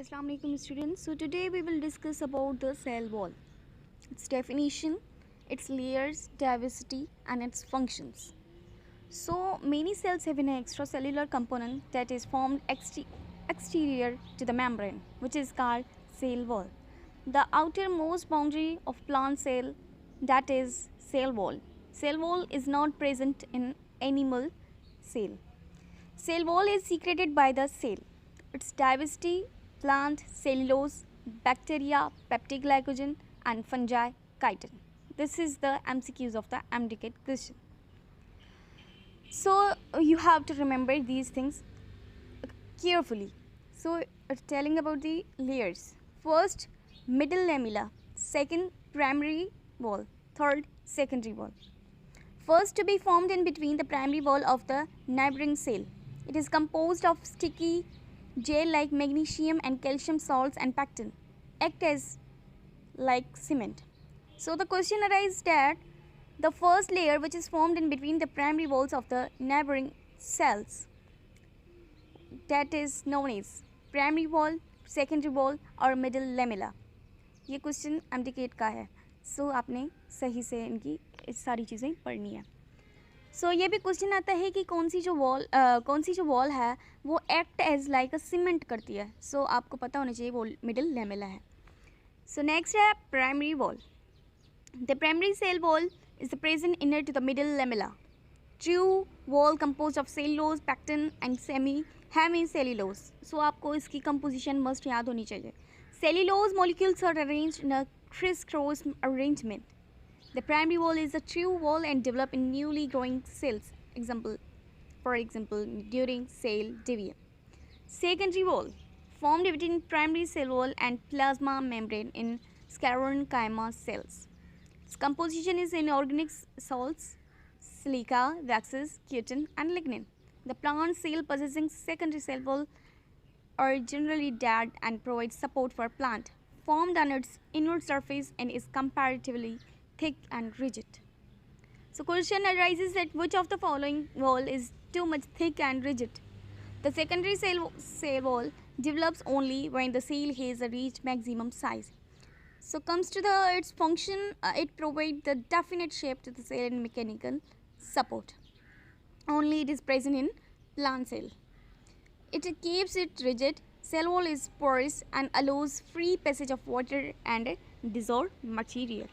Assalamu alaikum students. So today we will discuss about the cell wall, its definition, its layers, diversity and its functions. So many cells have an extracellular component that is formed exterior to the membrane, which is called cell wall. The outermost boundary of plant cell, that is cell wall. Cell wall is not present in animal cell. Cell wall is secreted by the cell. Its diversity, plant, cellulose, bacteria, peptide glycogen and fungi, chitin. This is the MCQs of the MDK question. So you have to remember these things carefully. So telling about the layers. First, middle lamella. Second, primary wall. Third, secondary wall. First to be formed in between the primary wall of the neighboring cell. It is composed of sticky gel-like magnesium and calcium salts and pectin, act as like cement. So the question arises that the first layer which is formed in between the primary walls of the neighboring cells, that is known as primary wall, secondary wall और middle lamella. ये question MDCAT का है. सो आपने सही से इनकी सारी चीज़ें पढ़नी है. सो ये भी क्वेश्चन आता है कि कौन सी जो वॉल है वो act as like a cement करती है. सो आपको पता होना चाहिए वो मिडिल लेमेला है. सो नेक्स्ट है primary wall. The primary cell wall is the present inner to the middle lamella. True wall compose of cellulose, pectin and hemicellulose. So आपको इसकी कंपोजिशन मस्ट याद होनी चाहिए. Cellulose molecules are arranged in a criss cross arrangement. The primary wall is a true wall and develop in newly growing cells. For example, during cell division. Secondary wall formed between primary cell wall and plasma membrane in sclerenchyma cells. Its composition is inorganic salts, silica, waxes, chitin, and lignin. The plant cell possessing secondary cell wall are generally dead and provide support for plant. Formed on its inner surface and is comparatively thick and rigid. So question arises that which of the following wall is too much thick and rigid? The secondary cell wall develops only when the cell has reached maximum size. So comes to its function, it provides the definite shape to the cell and mechanical support. Only it is present in plant cell. It keeps it rigid. Cell wall is porous and allows free passage of water and dissolved material.